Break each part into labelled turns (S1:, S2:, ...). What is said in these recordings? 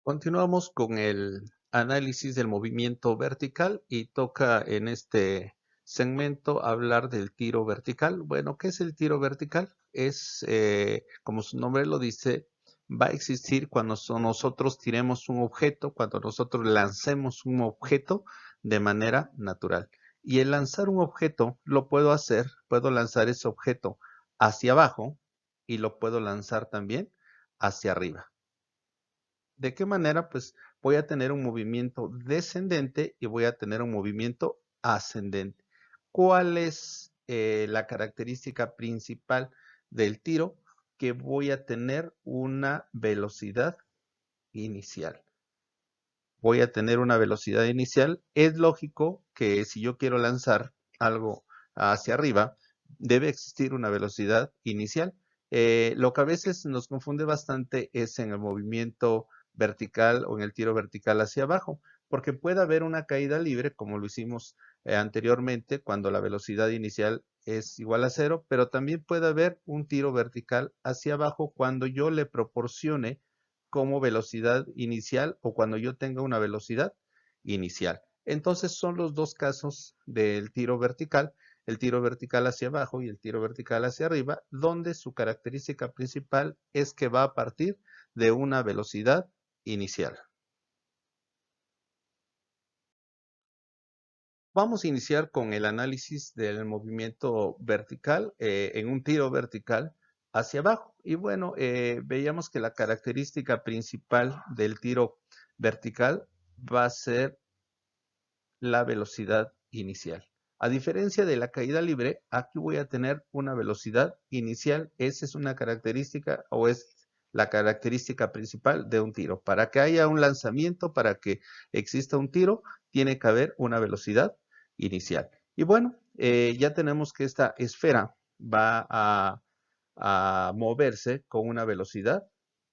S1: Continuamos con el análisis del movimiento vertical y toca en este segmento hablar del tiro vertical. Bueno, ¿qué es el tiro vertical? Como su nombre lo dice, va a existir cuando nosotros tiremos un objeto, cuando nosotros lancemos un objeto de manera natural. Y el lanzar un objeto lo puedo lanzar ese objeto hacia abajo y lo puedo lanzar también hacia arriba. ¿De qué manera? Pues voy a tener un movimiento descendente y voy a tener un movimiento ascendente. ¿Cuál es la característica principal del tiro? Que voy a tener una velocidad inicial. Voy a tener una velocidad inicial. Es lógico que si yo quiero lanzar algo hacia arriba, debe existir una velocidad inicial. Lo que a veces nos confunde bastante es en el movimiento vertical o en el tiro vertical hacia abajo, porque puede haber una caída libre, como lo hicimos anteriormente, cuando la velocidad inicial es igual a cero, pero también puede haber un tiro vertical hacia abajo cuando yo le proporcione como velocidad inicial o cuando yo tenga una velocidad inicial. Entonces son los dos casos del tiro vertical, el tiro vertical hacia abajo y el tiro vertical hacia arriba, donde su característica principal es que va a partir de una velocidad inicial. Vamos a iniciar con el análisis del movimiento vertical en un tiro vertical hacia abajo. Y bueno, veíamos que la característica principal del tiro vertical va a ser la velocidad inicial. A diferencia de la caída libre, aquí voy a tener una velocidad inicial. Esa es una característica o es la característica principal de un tiro. Para que haya un lanzamiento, para que exista un tiro, tiene que haber una velocidad inicial. Y bueno, ya tenemos que esta esfera va a moverse con una velocidad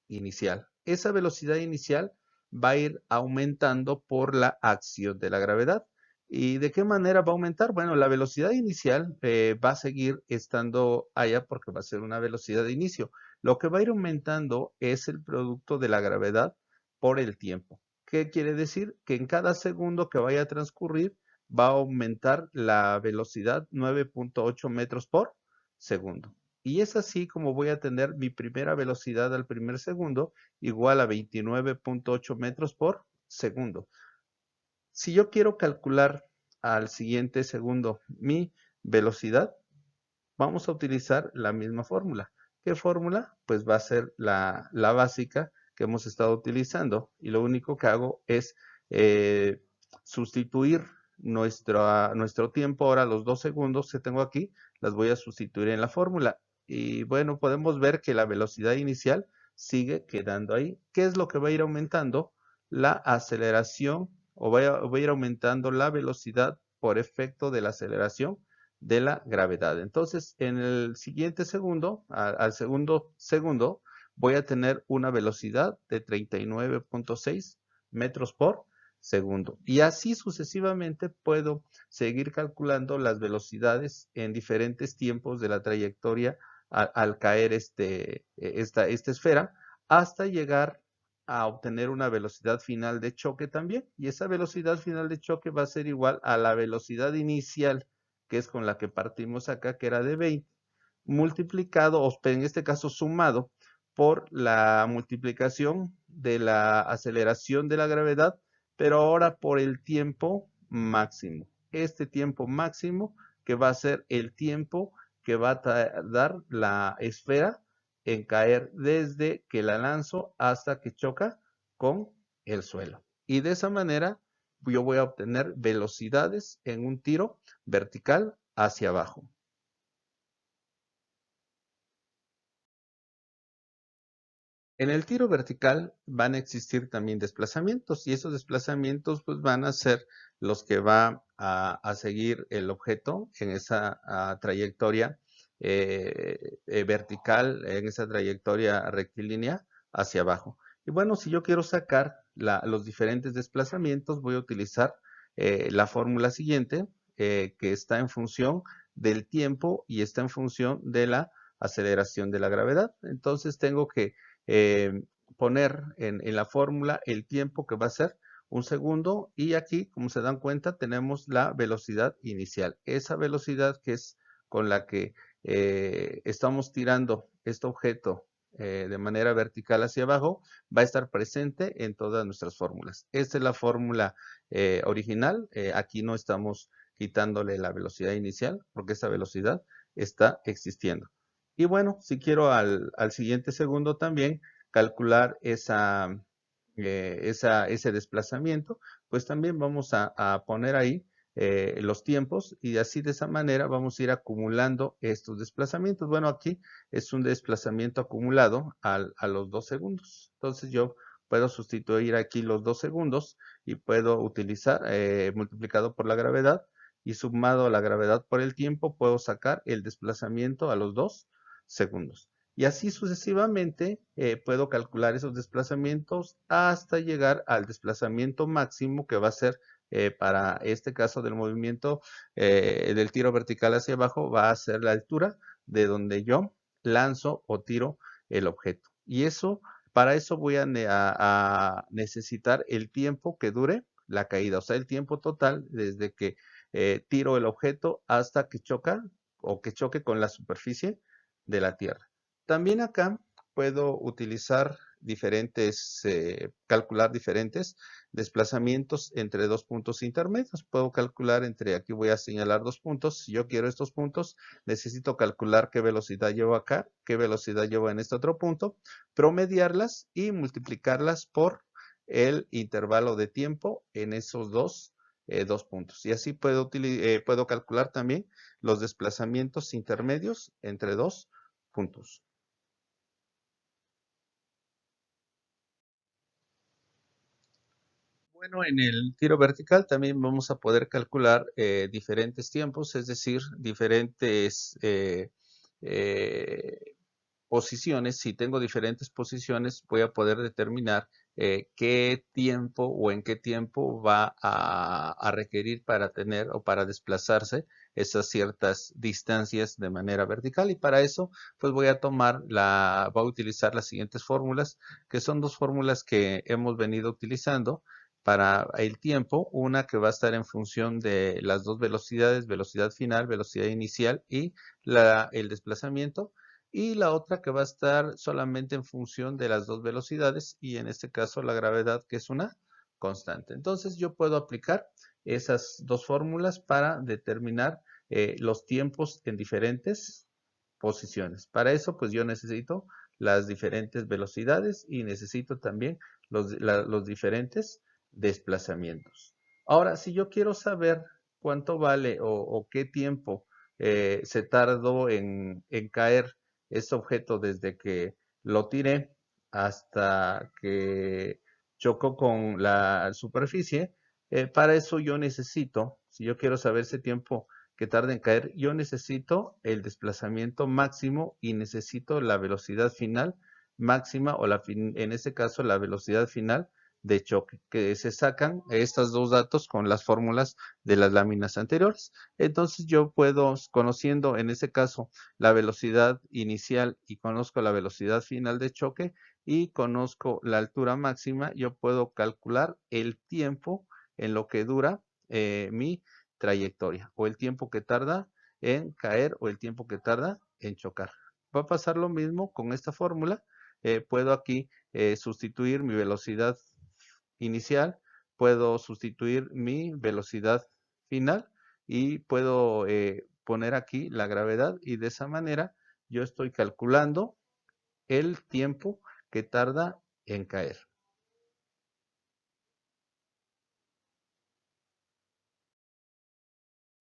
S1: inicial. Esa velocidad inicial va a ir aumentando por la acción de la gravedad. ¿Y de qué manera va a aumentar? Bueno, la velocidad inicial va a seguir estando allá porque va a ser una velocidad de inicio. Lo que va a ir aumentando es el producto de la gravedad por el tiempo. ¿Qué quiere decir? Que en cada segundo que vaya a transcurrir va a aumentar la velocidad 9.8 metros por segundo. Y es así como voy a tener mi primera velocidad al primer segundo igual a 29.8 metros por segundo. Si yo quiero calcular al siguiente segundo mi velocidad, vamos a utilizar la misma fórmula. ¿Qué fórmula? Pues va a ser la básica que hemos estado utilizando y lo único que hago es eh, sustituir nuestro tiempo, ahora los 2 segundos que tengo aquí, las voy a sustituir en la fórmula. Y bueno, podemos ver que la velocidad inicial sigue quedando ahí. ¿Qué es lo que va a ir aumentando? La aceleración o va a ir aumentando la velocidad por efecto de la aceleración de la gravedad. Entonces, en el siguiente segundo, al segundo segundo, voy a tener una velocidad de 39.6 metros por segundo. Y así sucesivamente puedo seguir calculando las velocidades en diferentes tiempos de la trayectoria al caer esta esfera hasta llegar a obtener una velocidad final de choque también. Y esa velocidad final de choque va a ser igual a la velocidad inicial que es con la que partimos acá, que era de 20, multiplicado, o en este caso sumado, por la multiplicación de la aceleración de la gravedad, pero ahora por el tiempo máximo. Este tiempo máximo que va a ser el tiempo que va a tardar la esfera en caer desde que la lanzo hasta que choca con el suelo. Y de esa manera yo voy a obtener velocidades en un tiro vertical hacia abajo. En el tiro vertical van a existir también desplazamientos y esos desplazamientos pues van a ser los que va a seguir el objeto en esa trayectoria vertical, en esa trayectoria rectilínea hacia abajo. Y bueno, si yo quiero sacar los diferentes desplazamientos, voy a utilizar la fórmula siguiente que está en función del tiempo y está en función de la aceleración de la gravedad. Entonces tengo que poner en la fórmula el tiempo que va a ser 1 segundo y aquí, como se dan cuenta, tenemos la velocidad inicial. Esa velocidad que es con la que estamos tirando este objeto de manera vertical hacia abajo, va a estar presente en todas nuestras fórmulas. Esta es la fórmula original. Aquí no estamos quitándole la velocidad inicial porque esa velocidad está existiendo. Y bueno, si quiero al siguiente segundo también calcular ese desplazamiento, pues también vamos a poner ahí los tiempos y así de esa manera vamos a ir acumulando estos desplazamientos. Bueno, aquí es un desplazamiento acumulado a los 2 segundos. Entonces yo puedo sustituir aquí los 2 segundos y puedo utilizar multiplicado por la gravedad y sumado a la gravedad por el tiempo, puedo sacar el desplazamiento a los 2 segundos. Y así sucesivamente puedo calcular esos desplazamientos hasta llegar al desplazamiento máximo que va a ser para este caso del movimiento del tiro vertical hacia abajo, va a ser la altura de donde yo lanzo o tiro el objeto. Y eso, para eso voy a necesitar el tiempo que dure la caída, o sea, el tiempo total desde que tiro el objeto hasta que choca o que choque con la superficie de la Tierra. También acá puedo utilizar calcular diferentes desplazamientos entre dos puntos intermedios. Puedo calcular aquí voy a señalar 2 puntos. Si yo quiero estos puntos, necesito calcular qué velocidad llevo acá, qué velocidad llevo en este otro punto, promediarlas y multiplicarlas por el intervalo de tiempo en esos dos puntos. Y así puedo calcular también los desplazamientos intermedios entre dos puntos. Bueno, en el tiro vertical también vamos a poder calcular diferentes tiempos, es decir, diferentes eh, posiciones. Si tengo diferentes posiciones, voy a poder determinar qué tiempo o en qué tiempo va a requerir para tener o para desplazarse esas ciertas distancias de manera vertical. Y para eso, pues voy a utilizar las siguientes fórmulas, que son dos fórmulas que hemos venido utilizando para el tiempo, una que va a estar en función de las dos velocidades, velocidad final, velocidad inicial y el desplazamiento, y la otra que va a estar solamente en función de las dos velocidades y en este caso la gravedad, que es una constante. Entonces yo puedo aplicar esas dos fórmulas para determinar los tiempos en diferentes posiciones. Para eso pues yo necesito las diferentes velocidades y necesito también los diferentes desplazamientos. Ahora, si yo quiero saber cuánto vale o qué tiempo se tardó en caer este objeto desde que lo tiré hasta que chocó con la superficie, para eso yo necesito, si yo quiero saber ese tiempo que tarda en caer, yo necesito el desplazamiento máximo y necesito la velocidad final máxima o en este caso la velocidad final de choque, que se sacan estos dos datos con las fórmulas de las láminas anteriores. Entonces yo puedo, conociendo en este caso la velocidad inicial y conozco la velocidad final de choque y conozco la altura máxima, yo puedo calcular el tiempo en lo que dura mi trayectoria o el tiempo que tarda en caer o el tiempo que tarda en chocar. Va a pasar lo mismo con esta fórmula. Puedo aquí sustituir mi velocidad inicial, puedo sustituir mi velocidad final y puedo poner aquí la gravedad y de esa manera yo estoy calculando el tiempo que tarda en caer.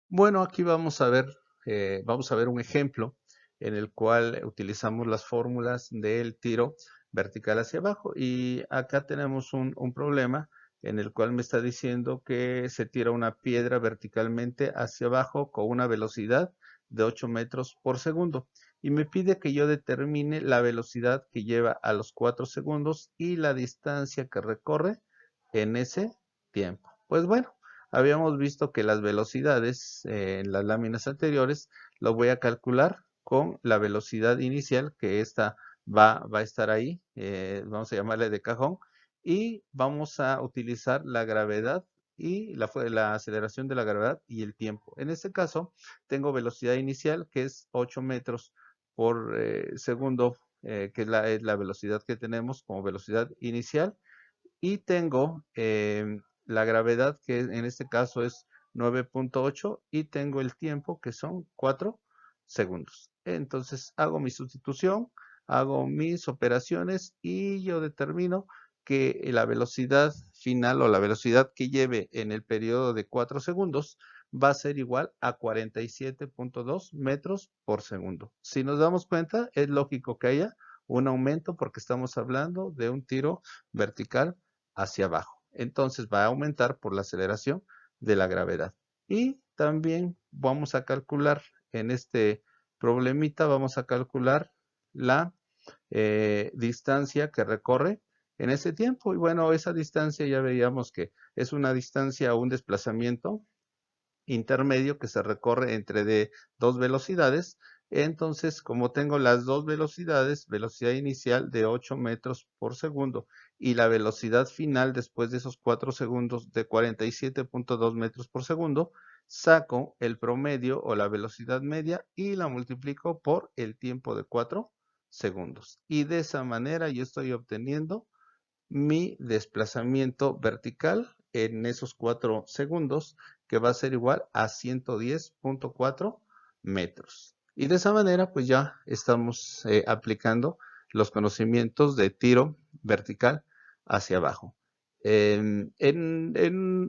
S1: Bueno, aquí vamos a ver un ejemplo en el cual utilizamos las fórmulas del tiro vertical hacia abajo y acá tenemos un problema en el cual me está diciendo que se tira una piedra verticalmente hacia abajo con una velocidad de 8 metros por segundo y me pide que yo determine la velocidad que lleva a los 4 segundos y la distancia que recorre en ese tiempo. Pues bueno, habíamos visto que las velocidades en las láminas anteriores lo voy a calcular con la velocidad inicial, que esta va a estar ahí, vamos a llamarle de cajón, y vamos a utilizar la gravedad y la aceleración de la gravedad y el tiempo. En este caso, tengo velocidad inicial que es 8 metros por segundo, que es la velocidad que tenemos como velocidad inicial, y tengo la gravedad que en este caso es 9.8 y tengo el tiempo que son 4 segundos. Entonces hago mi sustitución, hago mis operaciones y yo determino que la velocidad final o la velocidad que lleve en el periodo de 4 segundos va a ser igual a 47.2 metros por segundo. Si nos damos cuenta, es lógico que haya un aumento porque estamos hablando de un tiro vertical hacia abajo. Entonces va a aumentar por la aceleración de la gravedad. Y también vamos a calcular en este problemita, vamos a calcular la distancia que recorre en ese tiempo. Y bueno, esa distancia ya veíamos que es una distancia o un desplazamiento intermedio que se recorre entre de dos velocidades. Entonces, como tengo las dos velocidades, velocidad inicial de 8 metros por segundo y la velocidad final después de esos 4 segundos de 47.2 metros por segundo, saco el promedio o la velocidad media y la multiplico por el tiempo de 4 segundos. Y de esa manera yo estoy obteniendo mi desplazamiento vertical en esos 4 segundos, que va a ser igual a 110.4 metros. Y de esa manera, pues ya estamos aplicando los conocimientos de tiro vertical hacia abajo. En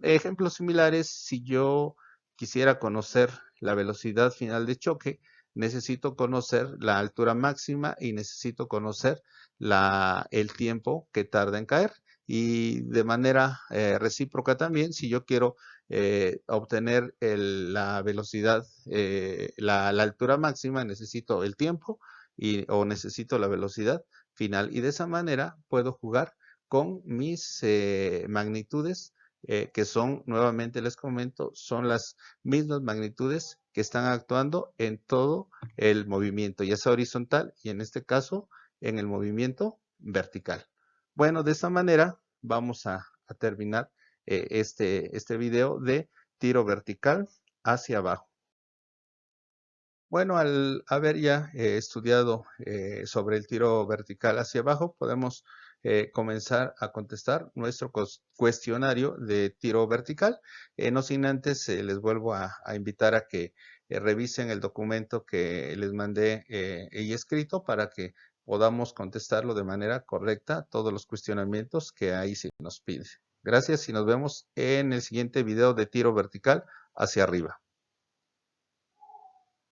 S1: ejemplos similares, si yo quisiera conocer la velocidad final de choque, necesito conocer la altura máxima y necesito conocer el tiempo que tarda en caer. Y de manera recíproca también, si yo quiero obtener la velocidad, la altura máxima, necesito el tiempo o necesito la velocidad final. Y de esa manera puedo jugar con mis magnitudes, que son, nuevamente les comento, son las mismas magnitudes que están actuando en todo el movimiento, ya sea horizontal y en este caso en el movimiento vertical. Bueno, de esta manera vamos a terminar este video de tiro vertical hacia abajo. Bueno, al haber ya estudiado sobre el tiro vertical hacia abajo, podemos comenzar a contestar nuestro cuestionario de tiro vertical. No sin antes, les vuelvo a invitar a que revisen el documento que les mandé y escrito para que podamos contestarlo de manera correcta, todos los cuestionamientos que ahí se nos pide. Gracias y nos vemos en el siguiente video de tiro vertical hacia arriba.